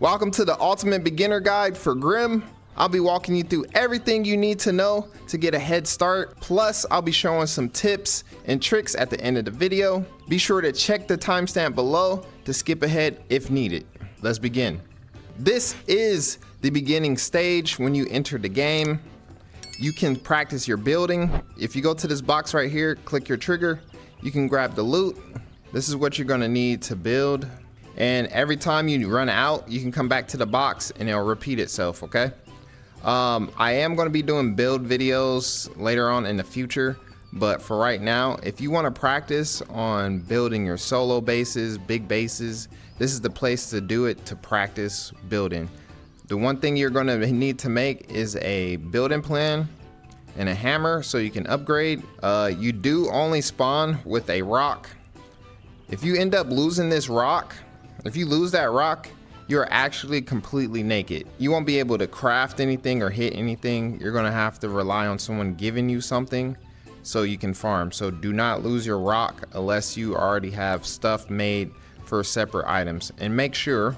Welcome to the ultimate beginner guide for Grim. I'll be walking you through everything you need to know to get a head start. Plus, I'll be showing some tips and tricks at the end of the video. Be sure to check the timestamp below to skip ahead if needed. Let's begin. This is the beginning stage when you enter the game. You can practice your building. If you go to this box right here, click your trigger, you can grab the loot. This is what you're gonna need to build. And every time you run out, you can come back to the box and it'll repeat itself, okay? I am gonna be doing build videos later on in the future, but for right now, if you wanna practice on building your solo bases, big bases, this is the place to do it, to practice building. The one thing you're gonna need to make is a building plan and a hammer so you can upgrade. You do only spawn with a rock. If you end up losing this rock, if you lose that rock, you're actually completely naked. You won't be able to craft anything or hit anything. You're gonna have to rely on someone giving you something so you can farm. So do not lose your rock unless you already have stuff made for separate items. And make sure,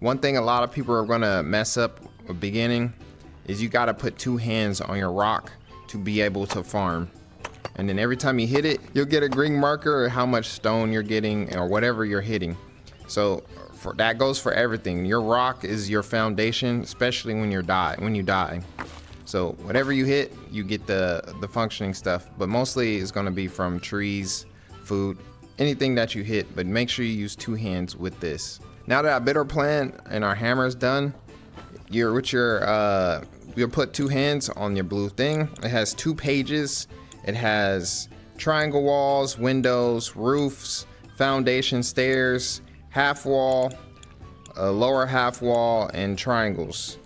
one thing a lot of people are gonna mess up at the beginning is you gotta put two hands on your rock to be able to farm. And then every time you hit it, you'll get a green marker or how much stone you're getting or whatever you're hitting. So that goes for everything. Your rock is your foundation, especially when you die. So whatever you hit, you get the functioning stuff, but mostly it's gonna be from trees, food, anything that you hit, but make sure you use two hands with this. Now that our builder plan and our hammer is done, you'll put two hands on your blue thing. It has 2 pages. It has triangle walls, windows, roofs, foundation, stairs, half wall, a lower half wall, and triangles.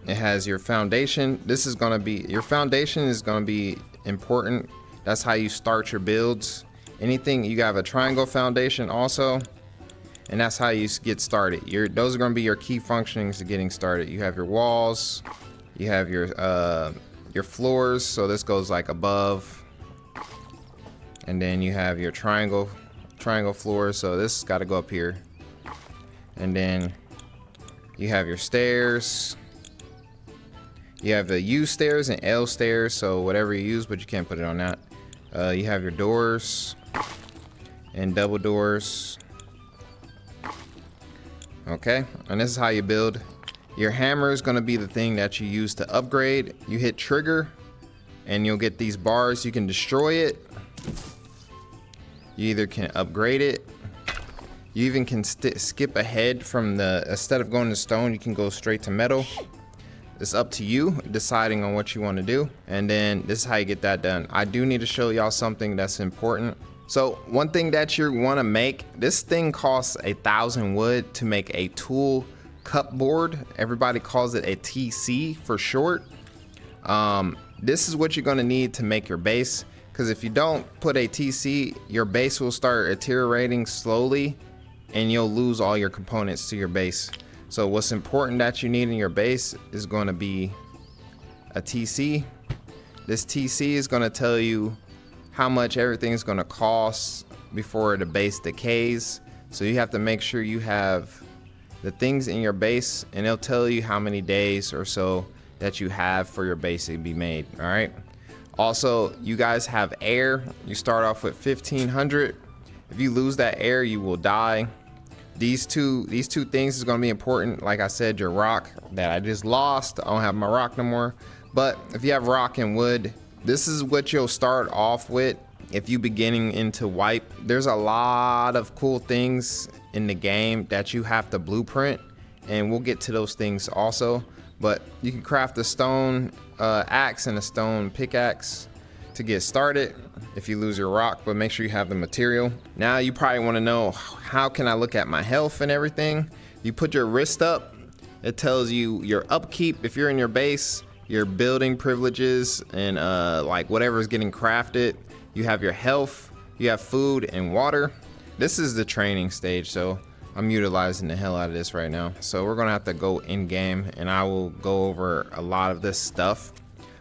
It has your foundation. Your foundation is gonna be important. That's how you start your builds. Anything, you have a triangle foundation also, and that's how you get started. Those are gonna be your key functionings to getting started. You have your walls, you have your floors, so this goes like above, and then you have your triangle floors, so this got to go up here, and then you have your stairs. You have the U stairs and L stairs, so whatever you use, but you can't put it on that. You have your doors and double doors. Okay, and this is how you build. Your hammer is going to be the thing that you use to upgrade. You hit trigger and you'll get these bars. You can destroy it. You either can upgrade it. You even can skip ahead from instead of going to stone, you can go straight to metal. It's up to you deciding on what you want to do. And then this is how you get that done. I do need to show y'all something that's important. So one thing that you want to make, this thing costs 1,000 wood to make a tool cupboard. Everybody calls it a TC for short. This is what you're going to need to make your base. Because if you don't put a TC, your base will start deteriorating slowly and you'll lose all your components to your base. So what's important that you need in your base is going to be a TC. This TC is going to tell you how much everything is going to cost before the base decays. So you have to make sure you have the things in your base, and it'll tell you how many days or so that you have for your base to be made. All right. Also, you guys have air. You start off with 1,500. If you lose that air, you will die. These two things is going to be important. Like I said, your rock that I just lost. I don't have my rock no more. But if you have rock and wood, this is what you'll start off with. If you beginning into wipe, there's a lot of cool things in the game that you have to blueprint, and we'll get to those things also. But you can craft a stone axe and a stone pickaxe to get started if you lose your rock, but make sure you have the material. Now you probably want to know, how can I look at my health and everything? You put your wrist up. It tells you your upkeep if you're in your base, your building privileges, and like whatever is getting crafted. You have your health, you have food and water. This is the training stage, so I'm utilizing the hell out of this right now. So we're gonna have to go in game and I will go over a lot of this stuff.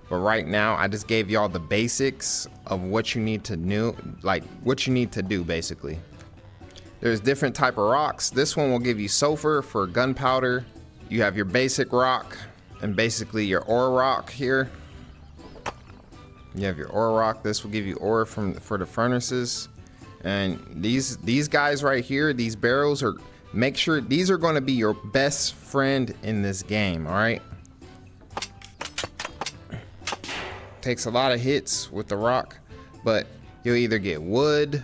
But right now I just gave y'all the basics of what you need to know, like what you need to do basically. There's different type of rocks. This one will give you sulfur for gunpowder. You have your basic rock and basically your ore rock here. You have your ore rock. This will give you ore for the furnaces. And these guys right here, these barrels, are make sure these are going to be your best friend in this game. All right. Takes a lot of hits with the rock, but you'll either get wood,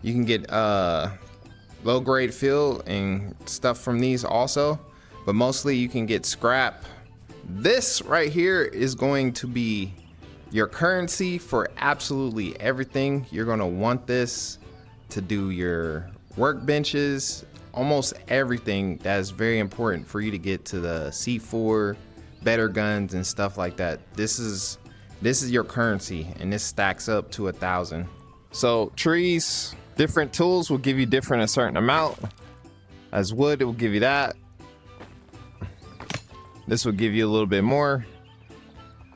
you can get low grade fuel and stuff from these also, but mostly you can get scrap. This right here is going to be your currency for absolutely everything. You're going to want this to do your workbenches, almost everything that is very important for you to get to the C4, better guns and stuff like that. This is your currency, and this stacks up to 1,000. So trees, different tools will give you a certain amount. As wood, it will give you that. This will give you a little bit more.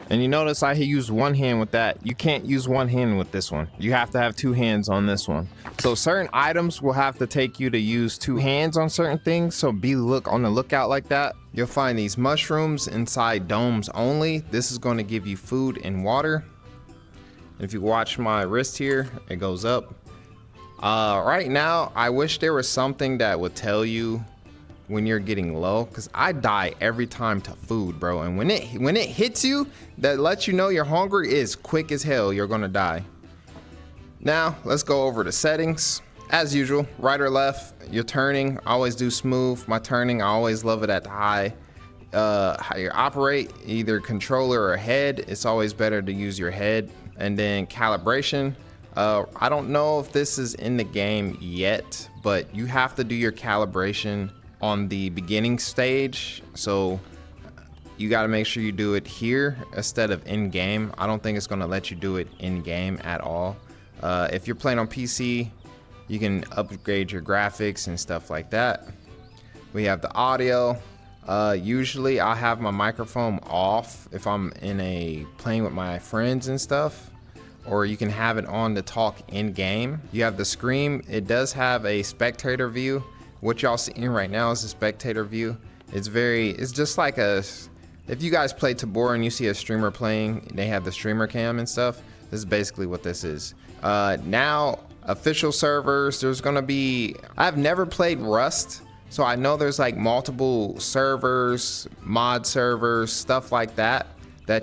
And you notice I use one hand with that. You can't use one hand with this one. You have to have two hands on this one. So certain items will have to take you to use two hands on certain things. So be on the lookout like that. You'll find these mushrooms inside domes only. This is going to give you food and water. If you watch my wrist here, it goes up. Right now, I wish there was something that would tell you when you're getting low, because I die every time to food, bro. And when it hits you, that lets you know you're hungry, is quick as hell. You're gonna die. Now let's go over the settings. As usual, right or left, your turning, I always do smooth. My turning, I always love it at the high. How you operate, either controller or head, it's always better to use your head. And then calibration, I don't know if this is in the game yet, but you have to do your calibration on the beginning stage. So you got to make sure you do it here instead of in game. I don't think it's going to let you do it in game at all. If you're playing on PC, you can upgrade your graphics and stuff like that. We have the audio. Usually I have my microphone off if I'm playing with my friends and stuff, or you can have it on to talk in game. You have the screen. It does have a spectator view. What y'all seeing right now is a spectator view. It's just like if you guys play Tabor and you see a streamer playing, they have the streamer cam and stuff. This is basically what this is. Now, official servers, there's gonna be, I've never played Rust, so I know there's like multiple servers, mod servers, stuff like that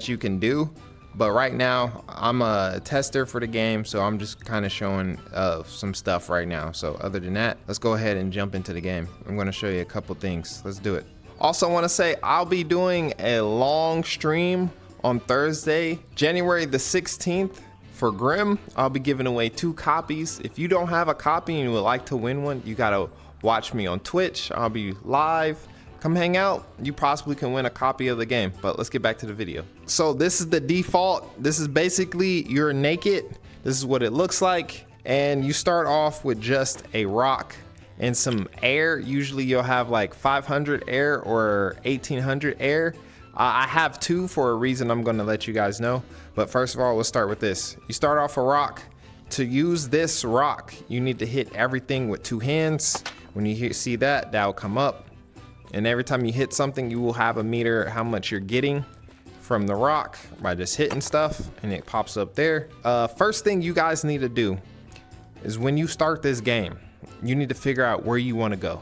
you can do. But right now, I'm a tester for the game, so I'm just kind of showing some stuff right now. So other than that, let's go ahead and jump into the game. I'm going to show you a couple things. Let's do it. Also, I want to say I'll be doing a long stream on Thursday, January the 16th for Grim. I'll be giving away 2 copies. If you don't have a copy and you would like to win one, you got to watch me on Twitch. I'll be live. Come hang out. You possibly can win a copy of the game, but let's get back to the video. So this is the default. This is basically you're naked. This is what it looks like. And you start off with just a rock and some air. Usually you'll have like 500 air or 1800 air. I have 2 for a reason I'm gonna let you guys know. But first of all, let's start with this. You start off a rock. To use this rock, you need to hit everything with 2 hands. When you see that, that'll come up. And every time you hit something, you will have a meter how much you're getting from the rock by just hitting stuff, and it pops up there. First thing you guys need to do is when you start this game, you need to figure out where you want to go.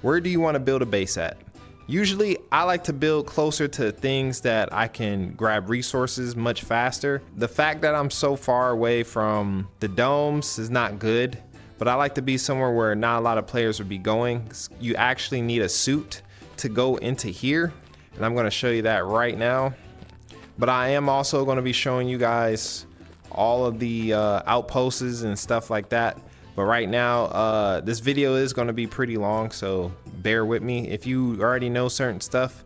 Where do you want to build a base at? Usually I like to build closer to things that I can grab resources much faster. The fact that I'm so far away from the domes is not good. But I like to be somewhere where not a lot of players would be going. You actually need a suit to go into here, and I'm gonna show you that right now. But I am also gonna be showing you guys all of the outposts and stuff like that. But right now, this video is gonna be pretty long, so bear with me. If you already know certain stuff,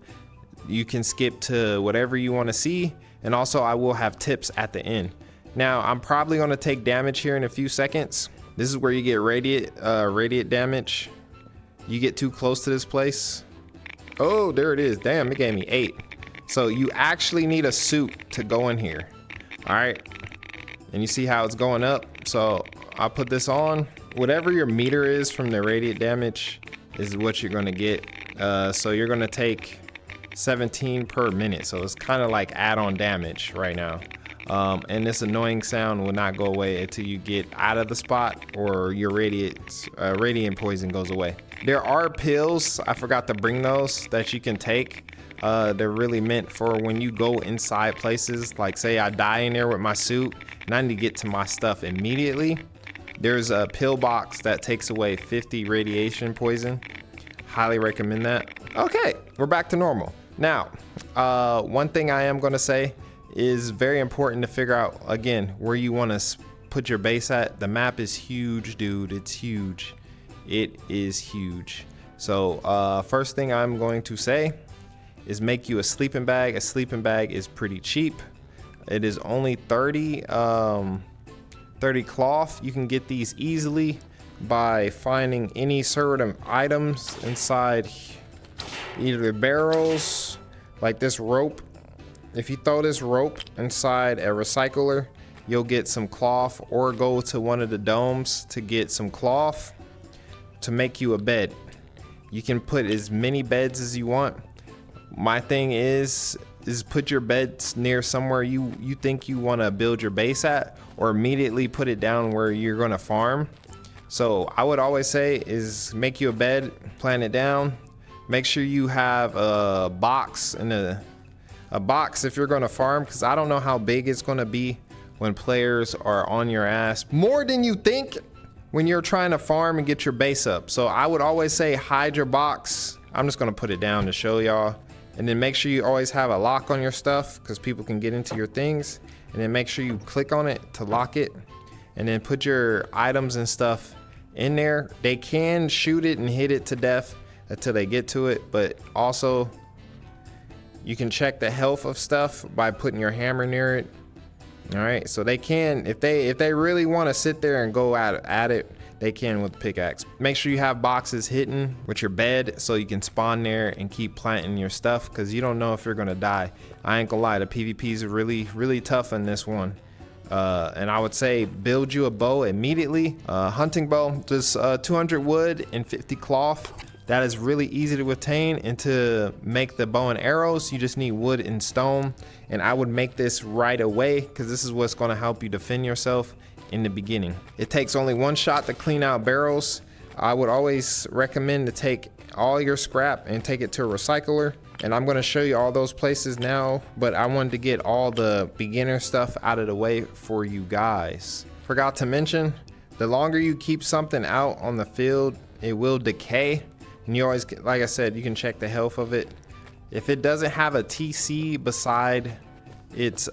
you can skip to whatever you wanna see. And also I will have tips at the end. Now, I'm probably gonna take damage here in a few seconds. This is where you get radiant damage. You get too close to this place. Oh, there it is. Damn, it gave me 8. So you actually need a suit to go in here. All right. And you see how it's going up. So I'll put this on. whatever your meter is from the radiant damage is what you're gonna get. So you're gonna take 17 per minute. So it's kind of like add-on damage right now. And this annoying sound will not go away until you get out of the spot or your radiant poison goes away. There are pills, I forgot to bring those, that you can take. They're really meant for when you go inside places, like say I die in there with my suit and I need to get to my stuff immediately. There's a pill box that takes away 50 radiation poison. Highly recommend that. Okay, we're back to normal. Now, one thing I am gonna say is very important to figure out, again, where you wanna put your base at. The map is huge, dude, it's huge. It is huge. So first thing I'm going to say is make you a sleeping bag. A sleeping bag is pretty cheap. It is only 30 cloth. You can get these easily by finding any sort of items inside either barrels, like this rope. If you throw this rope inside a recycler, you'll get some cloth, or go to one of the domes to get some cloth to make you a bed. You can put as many beds as you want. My thing is put your beds near somewhere you think you want to build your base at, or immediately put it down where you're going to farm. So I would always say is make you a bed, plant it down. Make sure you have a box and a box if you're going to farm, because I don't know how big it's going to be when players are on your ass more than you think when you're trying to farm and get your base up. So I would always say hide your box. I'm just going to put it down to show y'all. And then make sure you always have a lock on your stuff, because people can get into your things. And then make sure you click on it to lock it, and then put your items and stuff in there. They can shoot it and hit it to death until they get to it, but also you can check the health of stuff by putting your hammer near it. All right, so they can, if they really want to sit there and go at it, they can with the pickaxe. Make sure you have boxes hidden with your bed so you can spawn there and keep planting your stuff, because you don't know if you're gonna die. I ain't gonna lie, the PvPs are really tough in this one. And I would say build you a bow immediately. Hunting bow, just 200 wood and 50 cloth. That is really easy to attain. And to make the bow and arrows, you just need wood and stone. And I would make this right away, because this is what's going to help you defend yourself in the beginning. It takes only one shot to clean out barrels. I would always recommend to take all your scrap and take it to a recycler. And I'm going to show you all those places now, but I wanted to get all the beginner stuff out of the way for you guys. Forgot to mention, the longer you keep something out on the field, it will decay. And you always, like I said, you can check the health of it. If it doesn't have a TC beside its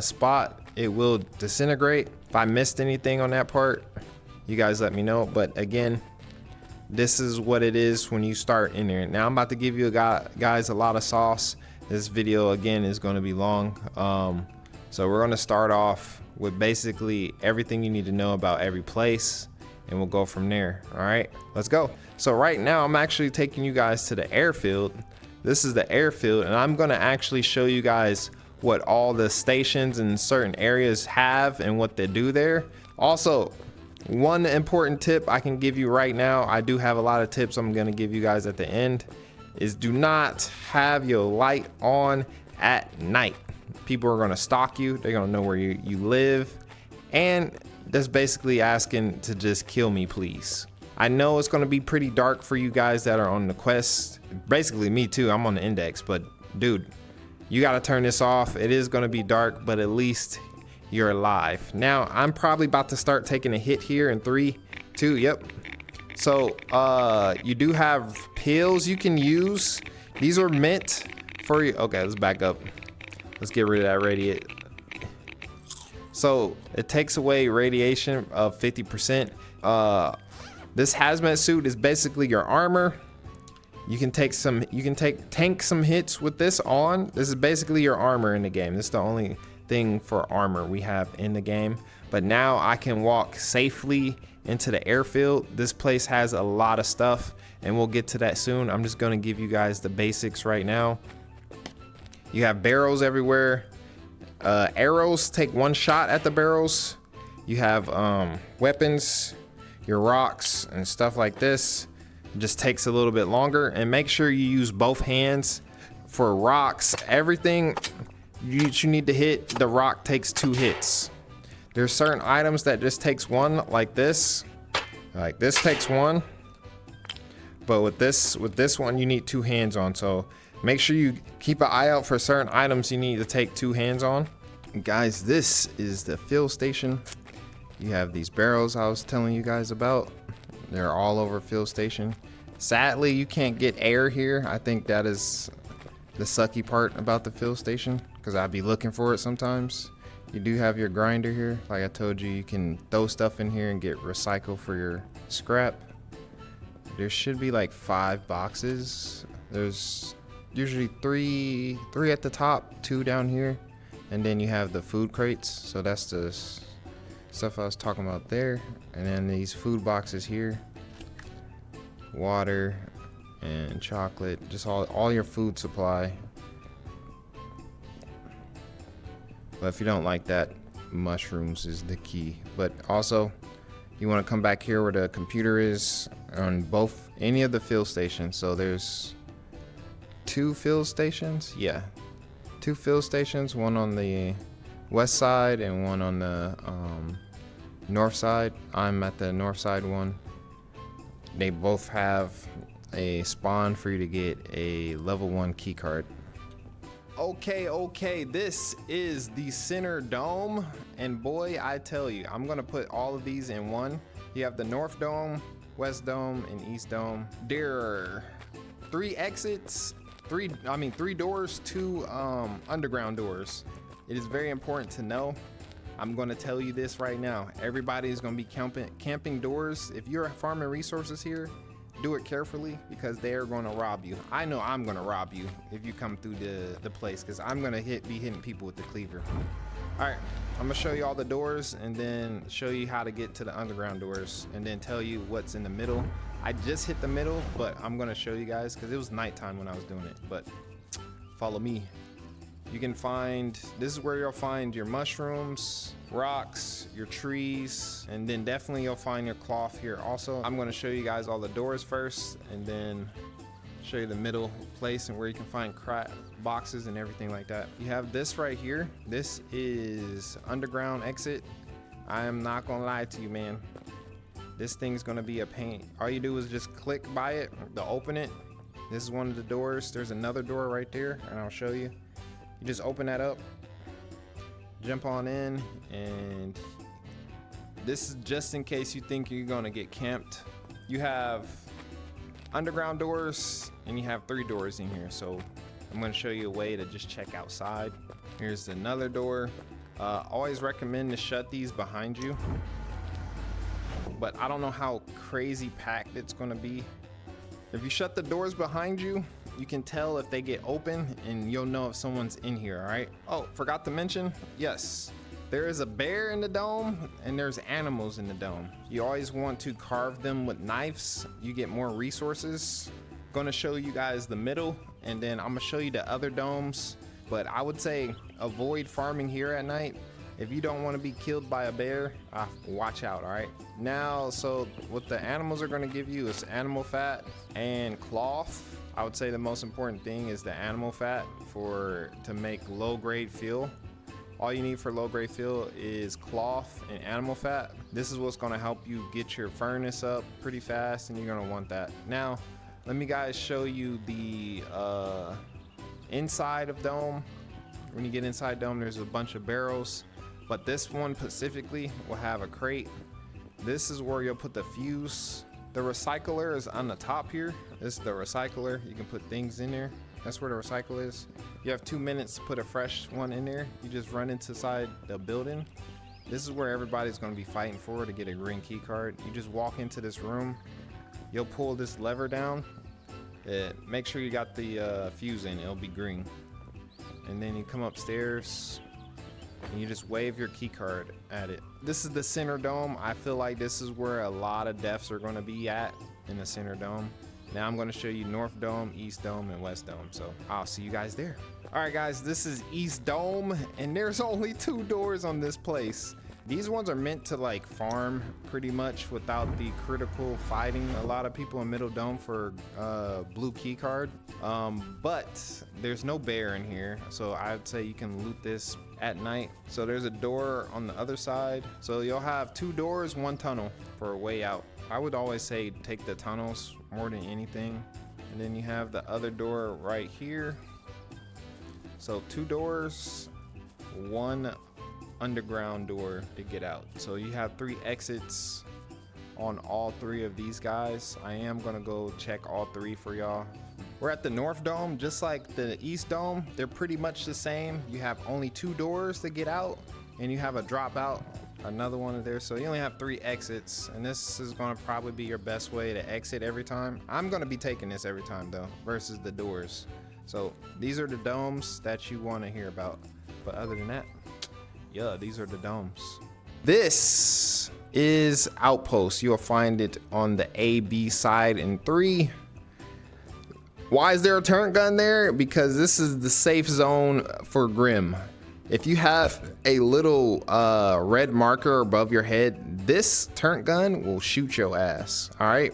spot, it will disintegrate. If I missed anything on that part, you guys let me know. But again, this is what it is when you start in there. Now I'm about to give you guys a lot of sauce. This video again is going to be long. So we're going to start off with basically everything you need to know about every place, and we'll go from there. All right, let's go. So right now I'm actually taking you guys to the airfield. This is the airfield, and I'm going to actually show you guys what all the stations in certain areas have and what they do there. Also, one important tip I can give you right now, I do have a lot of tips I'm going to give you guys at the end, is do not have your light on at night. People are going to stalk you. They're going to know where you live, and that's basically asking to just kill me, please. I know it's going to be pretty dark for you guys that are on the quest. Basically me too, I'm on the index, but dude, you got to turn this off. It is going to be dark, but at least you're alive. Now I'm probably about to start taking a hit here in 3, 2, yep. So you do have pills you can use. These are meant for you. Okay, let's back up. Let's get rid of that radiate. So it takes away radiation of 50%. This hazmat suit is basically your armor. You can tank some hits with this on. This is basically your armor in the game. This is the only thing for armor we have in the game. But now I can walk safely into the airfield. This place has a lot of stuff, and we'll get to that soon. I'm just gonna give you guys the basics right now. You have barrels everywhere. Arrows take one shot at the barrels. You have weapons. your rocks and stuff like this. It just takes a little bit longer, and make sure you use both hands for rocks. Everything you need to hit, the rock takes 2 hits. There's certain items that just takes 1, like this. Like this takes 1. But with this one, you need 2 hands on. So make sure you keep an eye out for certain items you need to take 2 hands on. Guys, this is the fill station. You have these barrels I was telling you guys about. They're all over fill station. Sadly, you can't get air here. I think that is the sucky part about the fill station, because I'd be looking for it sometimes. You do have your grinder here. Like I told you, you can throw stuff in here and get recycled for your scrap. There should be like 5 boxes. There's usually three at the top, 2 down here, and then you have the food crates. So that's the stuff I was talking about there. And then these food boxes here, water and chocolate, just all your food supply. But if you don't like that, mushrooms is the key. But also, you want to come back here where the computer is on any of the fill stations. So there's 2 fill stations. Yeah, 2 fill stations, one on the west side and one on the north side. I'm at the north side one. They both have a spawn for you to get a level 1 key card. Okay, this is the center dome, and boy, I tell you, I'm gonna put all of these in one. You have the north dome, west dome, and east dome. There are 3 exits, 3 doors, 2 underground doors. It is very important to know. I'm gonna tell you this right now. Everybody is gonna be camping doors. If you're farming resources here, do it carefully, because they are gonna rob you. I know I'm gonna rob you if you come through the place, because I'm gonna be hitting people with the cleaver. All right, I'm gonna show you all the doors and then show you how to get to the underground doors, and then tell you what's in the middle. I just hit the middle, but I'm gonna show you guys because it was nighttime when I was doing it. But follow me. You can find, this is where you'll find your mushrooms, rocks, your trees, and then definitely you'll find your cloth here also. I'm going to show you guys all the doors first, and then show you the middle place and where you can find boxes and everything like that. You have this right here. This is underground exit. I am not going to lie to you, man. This thing's going to be a pain. All you do is just click by it to open it. This is one of the doors. There's another door right there, and I'll show you. You just open that up, jump on in, and this is just in case you think you're gonna get camped. You have underground doors, and you have 3 doors in here. So I'm gonna show you a way to just check outside. Here's another door. Always recommend to shut these behind you, but I don't know how crazy packed it's gonna be. If you shut the doors behind you, you can tell if they get open, and you'll know if someone's in here. All right. Oh, forgot to mention, yes, there is a bear in the dome, and there's animals in the dome. You always want to carve them with knives. You get more resources. Gonna show you guys the middle, and then I'm gonna show you the other domes. But I would say avoid farming here at night. If you don't want to be killed by a bear, watch out. All right. Now, so what the animals are going to give you is animal fat and cloth. I would say the most important thing is the animal fat to make low grade fuel. All you need for low grade fuel is cloth and animal fat. This is what's going to help you get your furnace up pretty fast, and you're going to want that. Now, let me guys show you the inside of dome. When you get inside dome, there's a bunch of barrels, but this one specifically will have a crate. This is where you'll put the fuse. The recycler is on the top here. This is the recycler. You can put things in there. That's where the recycle is. You have 2 minutes to put a fresh one in there. You just run inside the building. This is where everybody's going to be fighting for to get a green key card. You just walk into this room. You'll pull this lever down. Make sure you got the fuse in. It'll be green. And then you come upstairs and you just wave your key card at it. This is the center dome. I feel like this is where a lot of deaths are going to be at, in the center dome. Now I'm going to show you north dome, east dome, and west dome. So I'll see you guys there. All right, guys, this is east dome, and there's only 2 doors on this place. These ones are meant to like farm pretty much without the critical fighting. A lot of people in Middle Dome for blue key card, but there's no bear in here, so I'd say you can loot this at night. So there's a door on the other side, so you'll have 2 doors, 1 tunnel for a way out. I would always say take the tunnels more than anything. And then you have the other door right here. So 2 doors, 1 underground door to get out. So you have 3 exits on all 3 of these guys. I am gonna go check all 3 for y'all. We're at the North Dome, just like the East Dome. They're pretty much the same. You have only 2 doors to get out, and you have a drop out, another one of there. So you only have 3 exits, and this is gonna probably be your best way to exit every time. I'm gonna be taking this every time though, versus the doors. So these are the domes that you wanna hear about. But other than that, yeah, these are the domes. This is Outpost. You'll find it on the A-B side in 3. Why is there a turret gun there? Because this is the safe zone for Grim. If you have a little red marker above your head, this turret gun will shoot your ass. All right.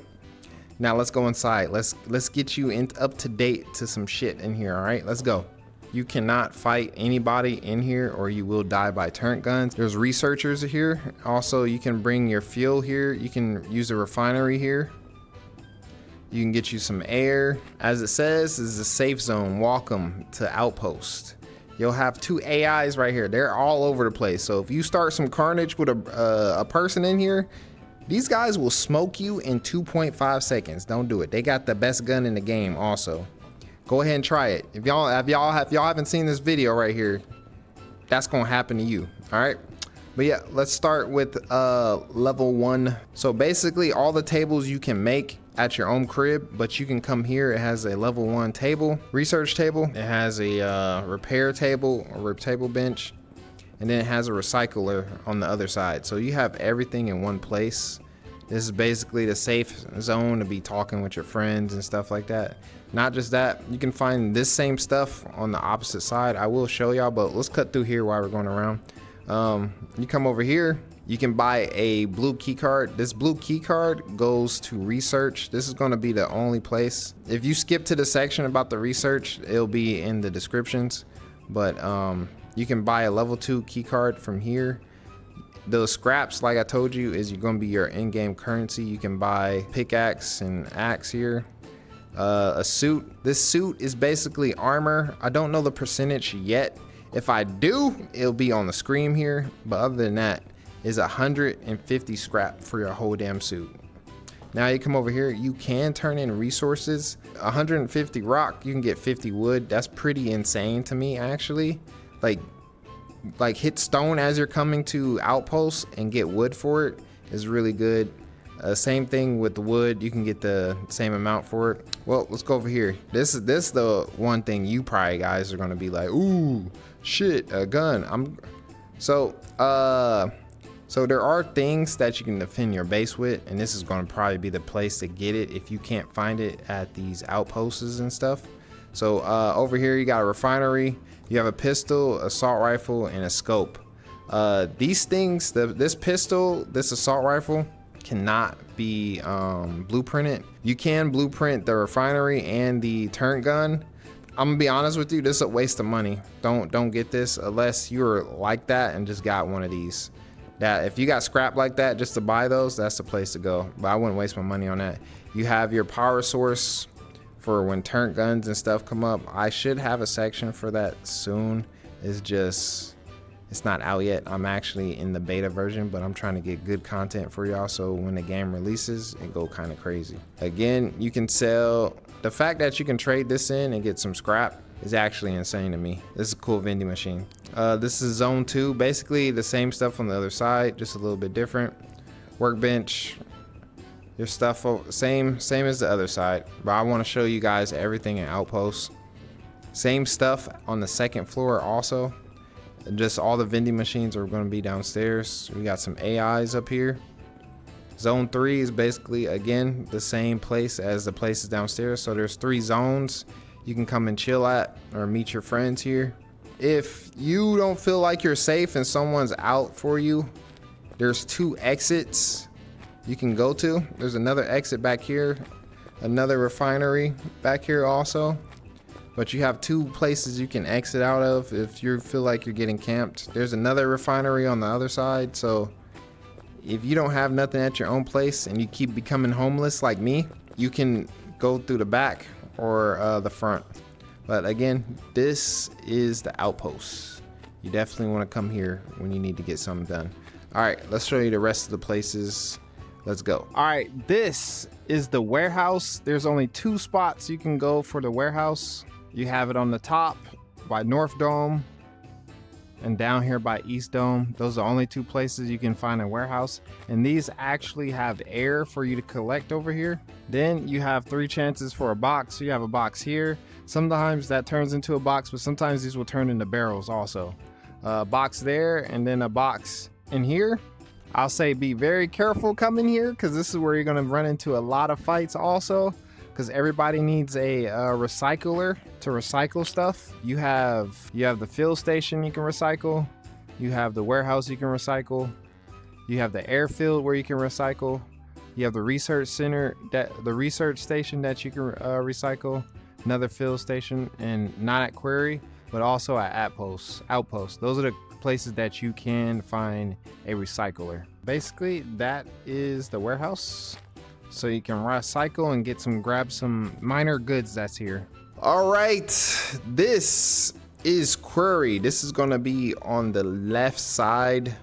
Now let's go inside. Let's get you up to date to some shit in here. All right, let's go. You cannot fight anybody in here or you will die by turret guns. There's researchers here. Also, you can bring your fuel here. You can use a refinery here. You can get you some air. As it says, this is a safe zone. Welcome to Outpost. You'll have 2 AIs right here. They're all over the place. So if you start some carnage with a person in here, these guys will smoke you in 2.5 seconds. Don't do it. They got the best gun in the game also. Go ahead and try it. If y'all haven't seen this video right here, that's gonna happen to you. All right. But yeah, let's start with level 1. So basically all the tables you can make at your own crib, but you can come here. It has a level 1 table, research table. It has a repair table, or table bench, and then it has a recycler on the other side. So you have everything in one place. This is basically the safe zone to be talking with your friends and stuff like that. Not just that, you can find this same stuff on the opposite side. I will show y'all, but let's cut through here while we're going around. You come over here, you can buy a blue key card. This blue key card goes to research. This is going to be the only place. If you skip to the section about the research, it'll be in the descriptions. But you can buy a level 2 key card from here. Those scraps, like I told you, is going to be your in-game currency. You can buy pickaxe and axe here. A suit. This suit is basically armor. I don't know the percentage yet. If I do, it'll be on the screen here. But other than that, is 150 scrap for your whole damn suit. Now you come over here, you can turn in resources. 150 rock, you can get 50 wood. That's pretty insane to me, actually. Like hit stone as you're coming to Outpost and get wood for it is really good. Same thing with the wood, you can get the same amount for it. Well, let's go over here. This is the one thing you probably guys are gonna be like, ooh, shit, a gun. So there are things that you can defend your base with, and this is gonna probably be the place to get it if you can't find it at these outposts and stuff. So over here you got a refinery, you have a pistol, assault rifle, and a scope. These things, this pistol, this assault rifle, cannot be blueprinted. You can blueprint the refinery and the turret gun. I'm gonna be honest with you, this is a waste of money. Don't get this unless you're like that and just got one of these. That if you got scrap like that just to buy those, that's the place to go. But I wouldn't waste my money on that. You have your power source for when turret guns and stuff come up. I should have a section for that soon. It's not out yet. I'm actually in the beta version, but I'm trying to get good content for y'all, so when the game releases, it go kind of crazy. Again, you can sell. The fact that you can trade this in and get some scrap is actually insane to me. This is a cool vending machine. This is zone 2, basically the same stuff on the other side, just a little bit different. Workbench, your stuff same as the other side, but I want to show you guys everything in Outpost. Same stuff on the second floor also. Just all the vending machines are going to be downstairs. We got some AIs up here. Zone 3 is basically, again, the same place as the places downstairs. So there's 3 zones you can come and chill at or meet your friends here. If you don't feel like you're safe and someone's out for you, There's 2 exits you can go to. There's another exit back here, another refinery back here also. But you have 2 places you can exit out of if you feel like you're getting camped. There's another refinery on the other side. So if you don't have nothing at your own place and you keep becoming homeless like me, you can go through the back or the front. But again, this is the outpost. You definitely want to come here when you need to get something done. All right, let's show you the rest of the places. Let's go. All right, this is the warehouse. There's only 2 spots you can go for the warehouse. You have it on the top by North Dome and down here by East Dome. Those are the only 2 places you can find a warehouse. And these actually have air for you to collect over here. Then you have 3 chances for a box. So you have a box here. Sometimes that turns into a box, but sometimes these will turn into barrels also. A box there and then a box in here. I'll say be very careful coming here because this is where you're gonna run into a lot of fights also, because everybody needs a recycler to recycle stuff. You have the fill station you can recycle. You have the warehouse you can recycle. You have the airfield where you can recycle. You have the research center, the research station that you can recycle. Another fill station, and not at Quarry, but also at Outpost. Those are the places that you can find a recycler. Basically, that is the warehouse. So you can recycle and grab some minor goods that's here. All right, this is Quarry. This is gonna be on the left side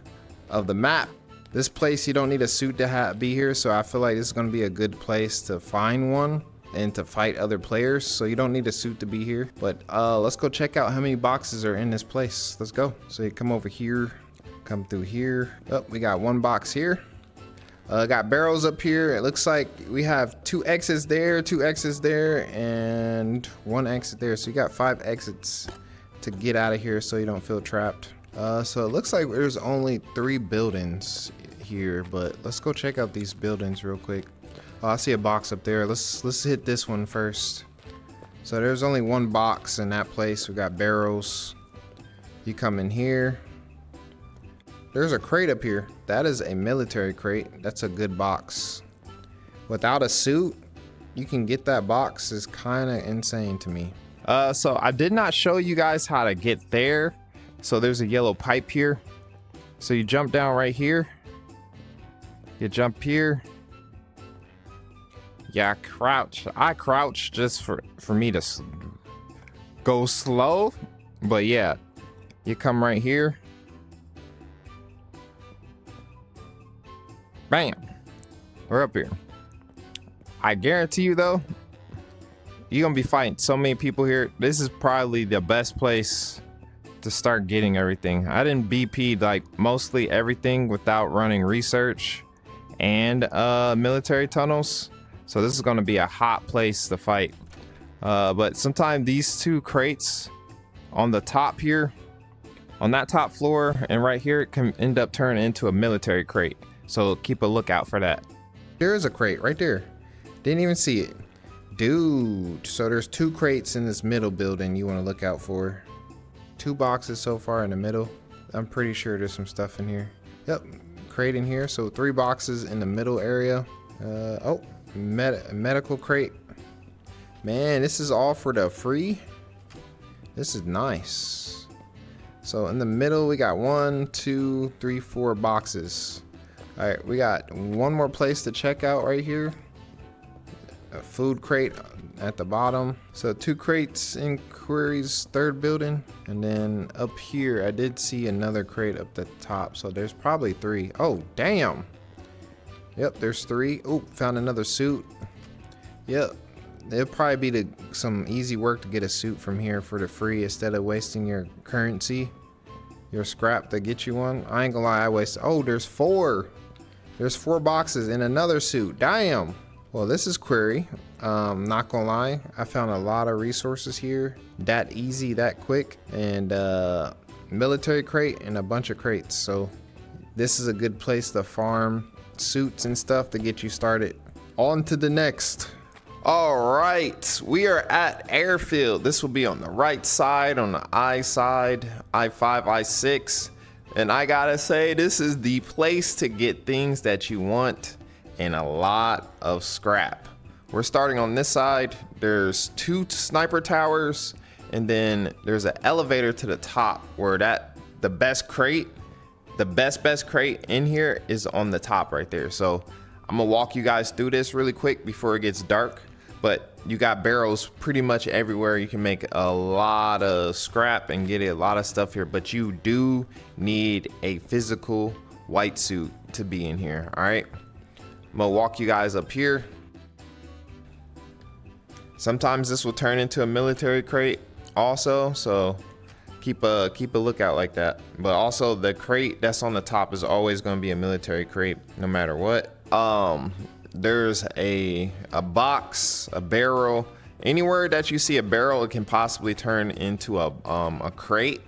of the map. This place, you don't need a suit to be here, so I feel like this is gonna be a good place to find one and to fight other players. So you don't need a suit to be here. But let's go check out how many boxes are in this place. Let's go. So you come over here, come through here. Oh, we got 1 box here. Got barrels up here. It looks like we have 2 exits there, 2 exits there, and 1 exit there. So you got 5 exits to get out of here so you don't feel trapped. So it looks like there's only 3 buildings here, but let's go check out these buildings real quick. Oh, I see a box up there. Let's hit this one first. So there's only 1 box in that place. We got barrels. You come in here. There's a crate up here. That is a military crate. That's a good box. Without a suit, you can get that box. Is kind of insane to me. So I did not show you guys how to get there. So there's a yellow pipe here. So you jump down right here. You jump here. Yeah, crouch. I crouch just for me to go slow. But yeah, you come right here. Bam. We're up here. I guarantee you though, you're gonna be fighting so many people here. This is probably the best place to start getting everything. I didn't BP like mostly everything without running research and military tunnels. So this is gonna be a hot place to fight. But sometimes these 2 crates on the top here, on that top floor and right here, it can end up turning into a military crate. So keep a lookout for that. There is a crate right there. Didn't even see it. Dude, so there's 2 crates in this middle building you wanna look out for. 2 boxes so far in the middle. I'm pretty sure there's some stuff in here. Yep, crate in here. So 3 boxes in the middle area. Oh. Medical crate. Man, this is all for the free. This is nice. So in the middle we got 1, 2, 3, 4 boxes. All right, we got 1 more place to check out right here. A food crate at the bottom. So 2 crates in Quarry's 3rd building, and then up here I did see another crate up the top. So there's probably 3. Oh damn. Yep, there's 3. Oh, found another suit. Yep, it'll probably be some easy work to get a suit from here for the free instead of wasting your currency, your scrap to get you one. I ain't gonna lie, I wasted. Oh, there's 4. There's 4 boxes and another suit. Damn. Well, this is Quarry. Not gonna lie, I found a lot of resources here. That easy, that quick, and military crate and a bunch of crates. So this is a good place to farm suits and stuff to get you started. On to the next. All right, we are at Airfield. This will be on the right side, on the I side, I-5, I-6. And I gotta say, this is the place to get things that you want and a lot of scrap. We're starting on this side. There's 2 sniper towers, and then there's an elevator to the top where the best crate in here is on the top right there. So I'm gonna walk you guys through this really quick before it gets dark. But you got barrels pretty much everywhere. You can make a lot of scrap and get a lot of stuff here, but you do need a physical white suit to be in here. All right, I'm gonna walk you guys up here. Sometimes this will turn into a military crate also, so keep a lookout like that. But also the crate that's on the top is always going to be a military crate no matter what. There's a box, a barrel. Anywhere that you see a barrel, it can possibly turn into a crate.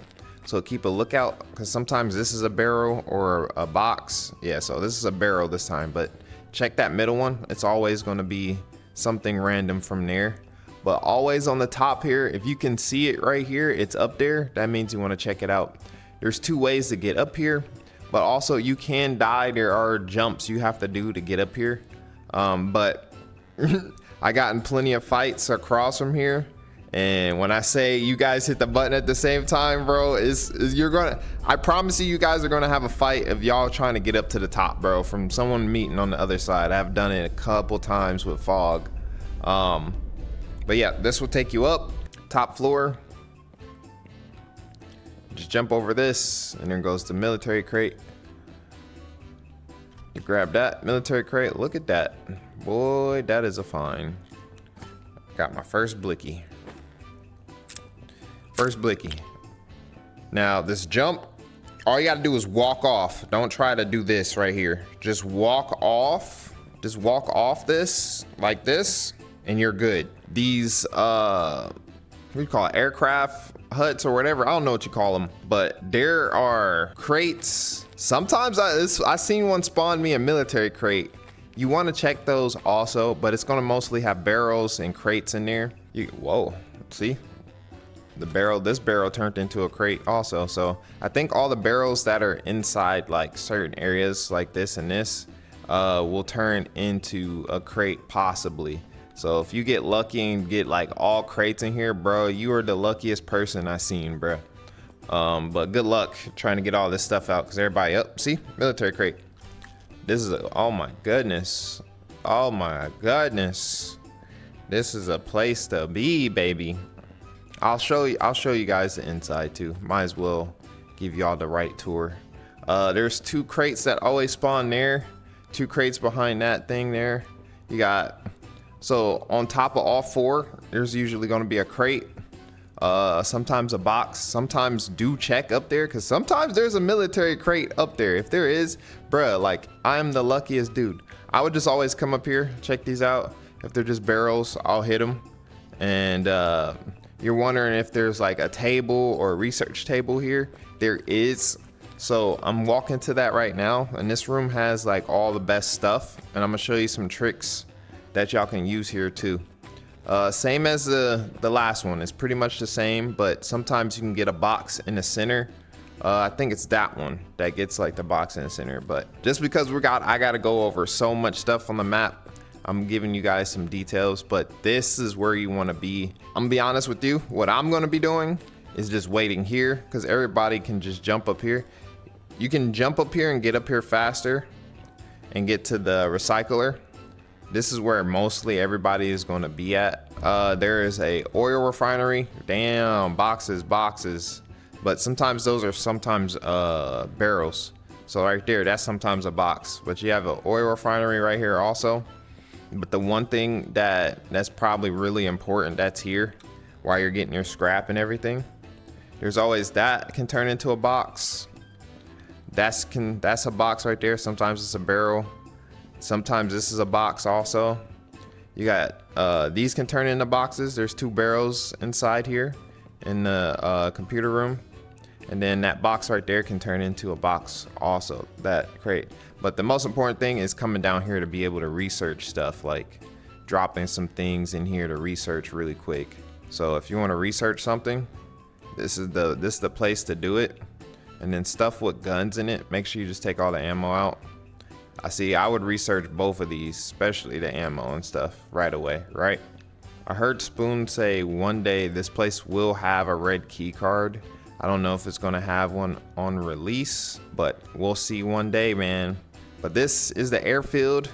So keep a lookout, because sometimes this is a barrel or a box. Yeah, so this is a barrel this time, but check that middle one. It's always going to be something random from there. But always on the top here, if you can see it right here, it's up there. That means you want to check it out. There's 2 ways to get up here, but also you can die. There are jumps you have to do to get up here. But I got in plenty of fights across from here. And when I say you guys hit the button at the same time, bro, I promise you guys are gonna have a fight if y'all trying to get up to the top, bro, from someone meeting on the other side. I've done it a couple times with fog. But yeah, this will take you up, top floor. Just jump over this, and then goes to military crate. You grab that military crate. Look at that. Boy, that is a find. Got my first blicky. Now, this jump, all you gotta do is walk off. Don't try to do this right here. Just walk off. Just walk off this, like this, and you're good. These what do you call it, aircraft huts or whatever, I don't know what you call them, but there are crates. Sometimes I seen one spawn me a military crate. You want to check those also, but it's going to mostly have barrels and crates in there. Whoa, see, this barrel turned into a crate also. So I think all the barrels that are inside like certain areas like this and this will turn into a crate possibly. So if you get lucky and get like all crates in here, bro, you are the luckiest person I seen, bro. But good luck trying to get all this stuff out, because everybody see, military crate. This is oh my goodness. Oh my goodness. This is a place to be, baby. I'll show you guys the inside too. Might as well give y'all the right tour. There's 2 crates that always spawn there. 2 crates behind that thing there. You got, so on top of all 4, there's usually going to be a crate, sometimes a box. Sometimes do check up there, because sometimes there's a military crate up there. If there is, bruh, like, I'm the luckiest dude. I would just always come up here, check these out. If they're just barrels, I'll hit them. And you're wondering if there's like a table or a research table here. There is. So I'm walking to that right now, and this room has like all the best stuff, and I'm gonna show you some tricks that y'all can use here too. Same as the last one. It's pretty much the same, but sometimes you can get a box in the center. I think it's that one that gets like the box in the center, but just because I gotta go over so much stuff on the map, I'm giving you guys some details, but this is where you want to be. I'm gonna be honest with you, what I'm gonna be doing is just waiting here, because everybody can just jump up here. You can jump up here and get up here faster and get to the recycler. This is where mostly everybody is going to be at. There is a oil refinery. Damn, boxes. But sometimes those are barrels. So right there, that's sometimes a box. But you have an oil refinery right here also. But the one thing that's probably really important that's here while you're getting your scrap and everything, there's always that can turn into a box. That's a box right there. Sometimes it's a barrel. Sometimes this is a box also. You got these can turn into boxes. There's 2 barrels inside here in the computer room, and then that box right there can turn into a box also, that crate. But the most important thing is coming down here to be able to research stuff, like dropping some things in here to research really quick. So if you want to research something, this is the place to do it. and then stuff with guns in it, make sure you just take all the ammo out. I would research both of these, especially the ammo and stuff right away, right? I heard Spoon say one day this place will have a red key card. I don't know if it's gonna have one on release, but we'll see one day, man. But this is the airfield.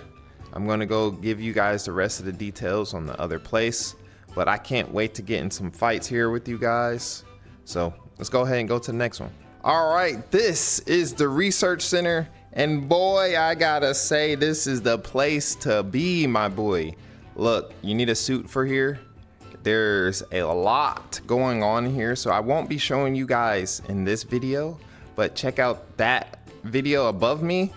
I'm gonna go give you guys the rest of the details on the other place, but I can't wait to get in some fights here with you guys. So let's go ahead and go to the next one. All right, this is the research center. And boy, I gotta say, this is the place to be, my boy. Look, you need a suit for here. There's a lot going on here, so I won't be showing you guys in this video, but check out that video above me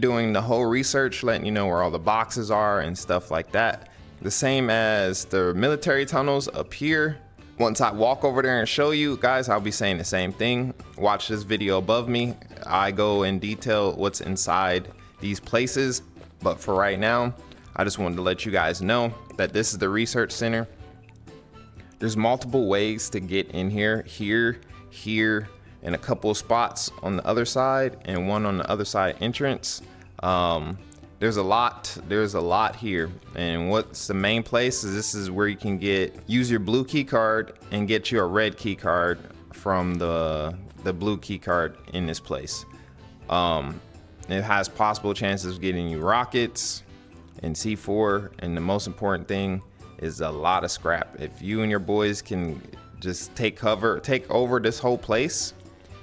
doing the whole research, letting you know where all the boxes are and stuff like that. The same as the military tunnels up here. Once I walk over there and show you guys, I'll be saying the same thing. Watch this video above me. I go in detail what's inside these places, but for right now, I just wanted to let you guys know that this is the research center. There's multiple ways to get in here, here, and a couple of spots on the other side, and one on the other side entrance. There's a lot here, and what's the main place is this is where you can use your blue key card and get you a red key card from the blue key card in this place. It has possible chances of getting you rockets and C4, and the most important thing is a lot of scrap. If you and your boys can just take over this whole place,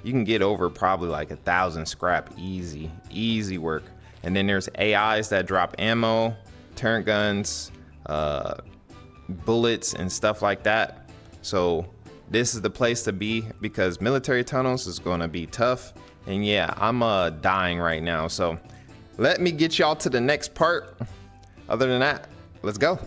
you can get over probably like 1,000 scrap, easy work. And then there's AIs that drop ammo, turret guns, bullets, and stuff like that. So this is the place to be, because military tunnels is gonna be tough. And yeah, I'm dying right now. So let me get y'all to the next part. Other than that, let's go.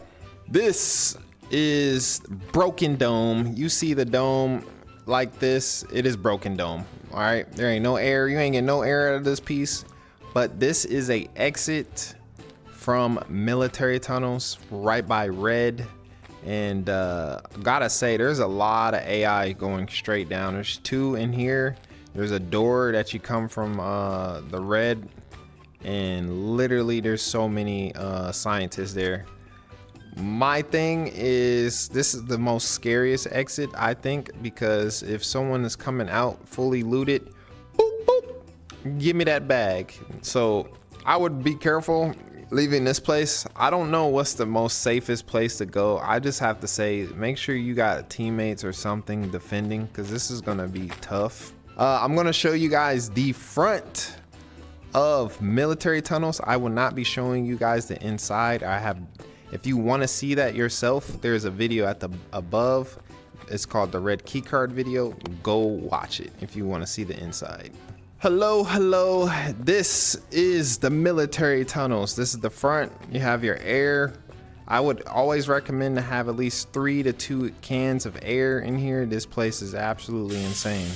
This is Broken Dome. You see the dome like this, it is Broken Dome. All right, there ain't no air. You ain't getting no air out of this piece. But this is a exit from military tunnels right by red. And gotta say, there's a lot of AI going straight down. There's 2 in here. There's a door that you come from the red, and literally there's so many scientists there. My thing is, this is the most scariest exit, I think, because if someone is coming out fully looted, boop, boop, give me that bag. So I would be careful leaving this place. I don't know what's the most safest place to go. I just have to say, make sure you got teammates or something defending, because this is gonna be tough. I'm gonna show you guys the front of military tunnels. I will not be showing you guys the inside. If you want to see that yourself, there's a video at the above. It's called the red key card video. Go watch it if you want to see the inside. Hello. This is the military tunnels. This is the front. You have your air. I would always recommend to have at least 3 to 2 cans of air in here. This place is absolutely insane.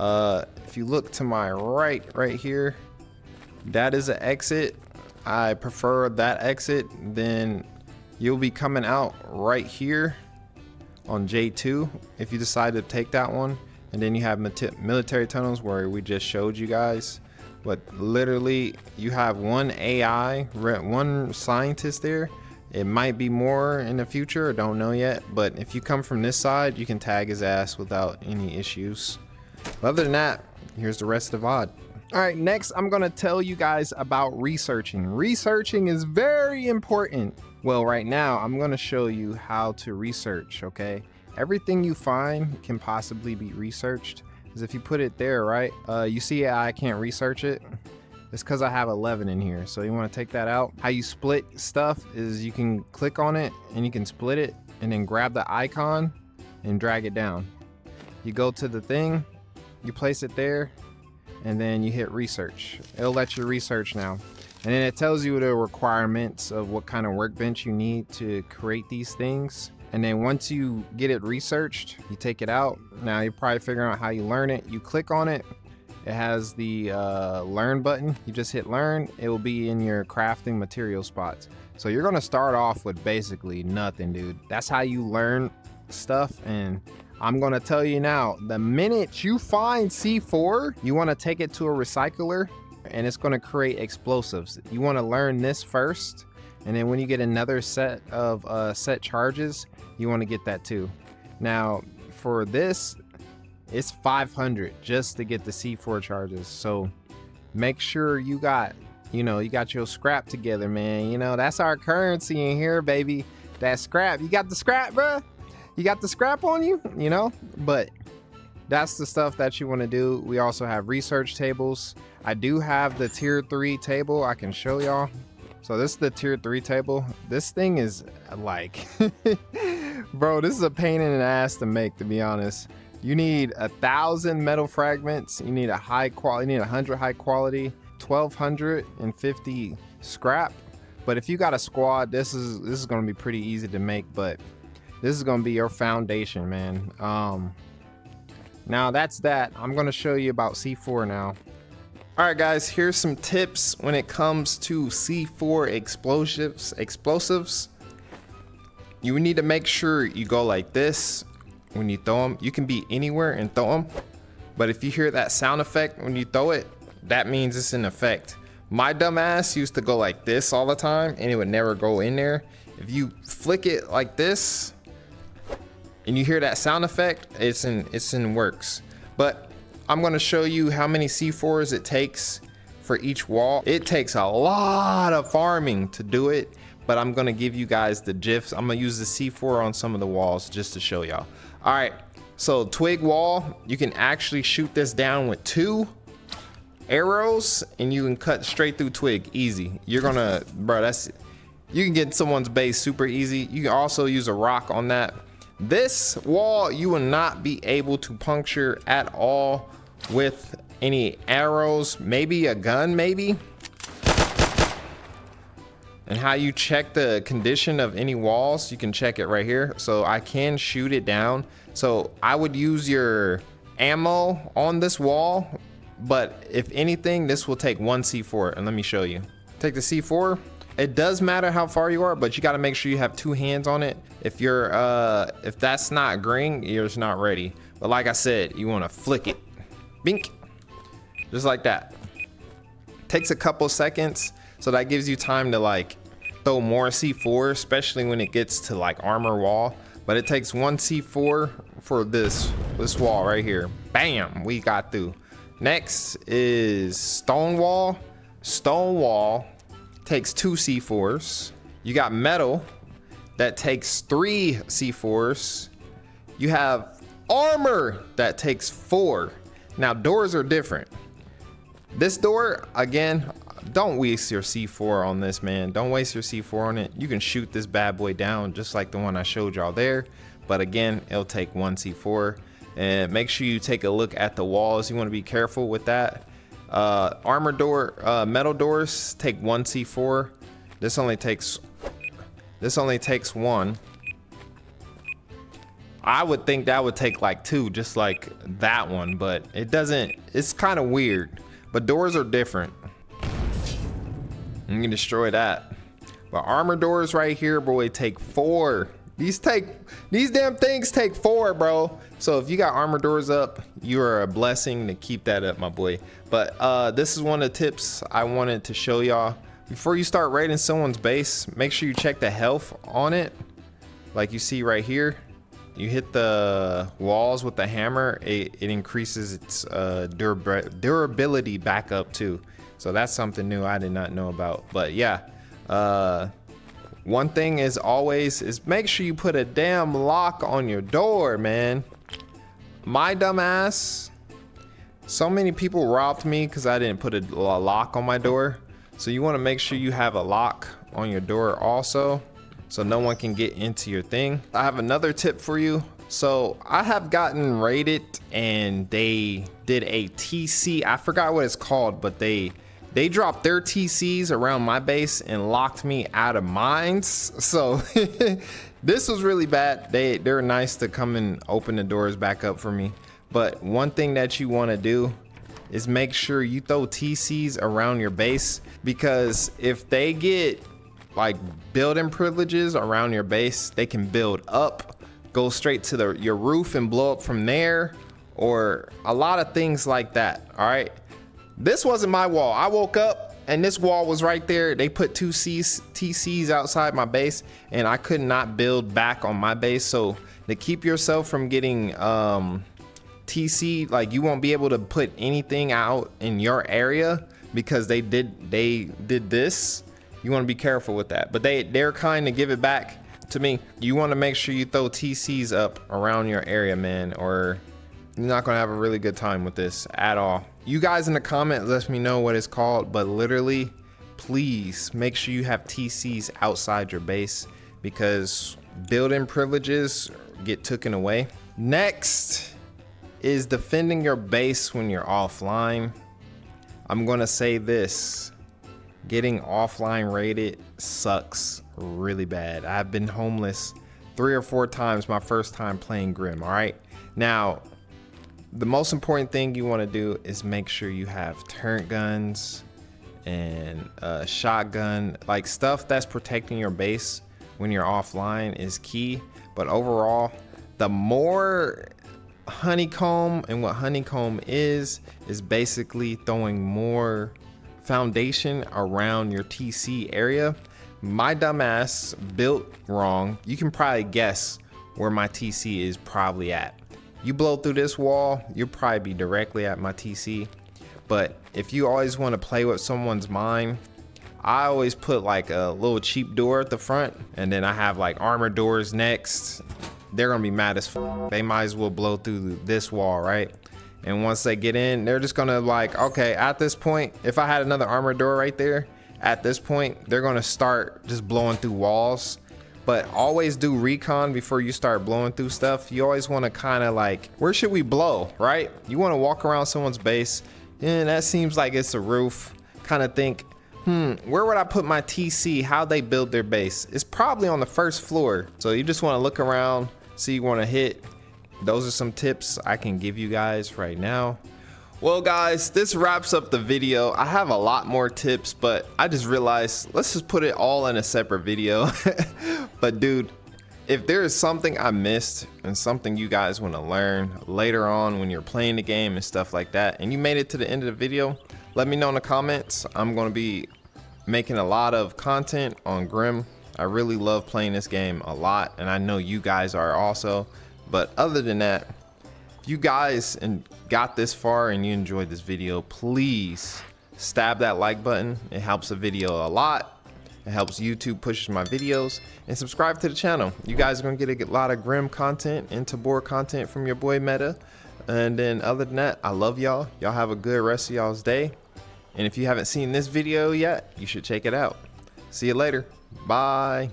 If you look to my right here, that is an exit. I prefer that exit. Then you'll be coming out right here on J2 if you decide to take that one. And then you have military tunnels where we just showed you guys. But literally, you have one AI, one scientist there. It might be more in the future, I don't know yet. But if you come from this side, you can tag his ass without any issues. But other than that, here's the rest of the VOD. All right, next I'm gonna tell you guys about researching. Researching is very important. Well, right now I'm gonna show you how to research, okay? Everything you find can possibly be researched. Because if you put it there, right? You see I can't research it. It's because I have 11 in here. So you wanna take that out. How you split stuff is you can click on it and you can split it and then grab the icon and drag it down. You go to the thing, you place it there, and then you hit research. It'll let you research now. And then it tells you the requirements of what kind of workbench you need to create these things. And then once you get it researched, you take it out. Now you're probably figuring out how you learn it. You click on it. It has the learn button. You just hit learn. It will be in your crafting material spots. So you're gonna start off with basically nothing, dude. That's how you learn stuff. And I'm gonna tell you now, the minute you find C4, you wanna take it to a recycler and it's gonna create explosives. You wanna learn this first, and then when you get another set of set charges, you wanna get that too. Now, for this, it's 500 just to get the C4 charges. So make sure you got, you got your scrap together, man. That's our currency in here, baby. That scrap. You got the scrap, bruh? You got the scrap on you, But that's the stuff that you want to do. We also have research tables. I do have the tier 3 table I can show y'all. So this is the tier 3 table. This thing is like, bro, this is a pain in the ass to make, to be honest. You need 1,000 metal fragments. You need a high quality, you need 100 high quality, 1,250 scrap. But if you got a squad, this is gonna be pretty easy to make, but this is gonna be your foundation, man. Now that's that. I'm gonna show you about C4 now. All right, guys, here's some tips when it comes to C4 explosives. You need to make sure you go like this when you throw them. You can be anywhere and throw them, but if you hear that sound effect when you throw it, that means it's in effect. My dumb ass used to go like this all the time and it would never go in there. If you flick it like this and you hear that sound effect, it's in works. But I'm gonna show you how many C4s it takes for each wall. It takes a lot of farming to do it, but I'm gonna give you guys the gifs. I'm gonna use the C4 on some of the walls just to show y'all. All right, so twig wall, you can actually shoot this down with 2 arrows and you can cut straight through twig, easy. You're gonna, bro, you can get someone's base super easy. You can also use a rock on that. This wall, you will not be able to puncture at all with any arrows, maybe a gun, maybe. And how you check the condition of any walls, you can check it right here. So I can shoot it down. So I would use your ammo on this wall, but if anything, this will take 1 C4. And let me show you. Take the C4. It does matter how far you are, but you got to make sure you have 2 hands on it. If that's not green, you're just not ready. But like I said, you want to flick it, bink, just like that. Takes a couple seconds, so that gives you time to like throw more C4, especially when it gets to like armor wall. But it takes 1 C4 for this wall right here. Bam, we got through. Next is stone wall. Stone wall takes 2 C4s. You got metal that takes 3 C4s. You have armor that takes 4. Now doors are different. This door, again, don't waste your C4 on this, man. Don't waste your C4 on it. You can shoot this bad boy down just like the one I showed y'all there, but again, it'll take 1 C4. And make sure you take a look at the walls. You want to be careful with that. Armor door, metal doors take 1 C4. This only takes 1. I would think that would take like 2, just like that one, but it doesn't. It's kind of weird, but doors are different. You can destroy that. But armor doors right here, boy, take 4. These damn things take 4, bro. So if you got armor doors up, you are a blessing to keep that up, my boy. But this is one of the tips I wanted to show y'all. Before you start raiding someone's base, make sure you check the health on it. Like you see right here, you hit the walls with the hammer, it increases its durability back up too. So that's something new I did not know about. But yeah, one thing is always is make sure you put a damn lock on your door, man. My dumb ass, so many people robbed me because I didn't put a lock on my door. So you want to make sure you have a lock on your door also, so no one can get into your thing. I have another tip for you. So I have gotten raided and they did a TC. I forgot what it's called, but they dropped their TCs around my base and locked me out of mines. So this was really bad. They're nice to come and open the doors back up for me. But one thing that you want to do is make sure you throw TCs around your base, because if they get like building privileges around your base, they can build up go straight to your roof and blow up from there, or a lot of things like that. All right, this wasn't my wall. I woke up and this wall was right there. They put two TCs outside my base, and I could not build back on my base. So to keep yourself from getting TC, like, you won't be able to put anything out in your area because they did this. You want to be careful with that, but they're kind to give it back to me. You want to make sure you throw TCs up around your area, man, or you're not gonna have a really good time with this at all. You guys in the comments let me know what it's called, but literally, please make sure you have TCs outside your base because building privileges get taken away. Next is defending your base when you're offline. I'm gonna say this: getting offline raided sucks really bad. I've been homeless 3 or 4 times my first time playing Grim. All right, now the most important thing you want to do is make sure you have turret guns and a shotgun, like stuff that's protecting your base when you're offline is key. But overall, the more honeycomb, and what honeycomb is basically throwing more foundation around your TC area. My dumbass built wrong. You can probably guess where my TC is probably at. You blow through this wall, you'll probably be directly at my TC. But if you always want to play with someone's mind, I always put like a little cheap door at the front, and then I have like armored doors next. They're gonna be mad as f. They might as well blow through this wall, right? And once they get in, they're just gonna like, okay, at this point, if I had another armored door right there, at this point, they're gonna start just blowing through walls. But always do recon before you start blowing through stuff. You always want to kind of like, where should we blow, right? You want to walk around someone's base, and that seems like it's a roof. Kind of think, where would I put my TC? How they build their base? It's probably on the first floor. So you just want to look around, see you want to hit. Those are some tips I can give you guys right now. Well guys, this wraps up the video. I have a lot more tips, but I just realized, let's just put it all in a separate video. But dude, if there is something I missed and something you guys want to learn later on when you're playing the game and stuff like that, and you made it to the end of the video, let me know in the comments. I'm going to be making a lot of content on Grim. I really love playing this game a lot, and I know you guys are also. But other than that, if you guys got this far and you enjoyed this video, please stab that like button. It helps the video a lot. It helps YouTube push my videos, and subscribe to the channel. You guys are gonna get a lot of Grim content and Tabor content from your boy Meta. And then other than that, I love y'all. Y'all have a good rest of y'all's day. And if you haven't seen this video yet, you should check it out. See you later. Bye.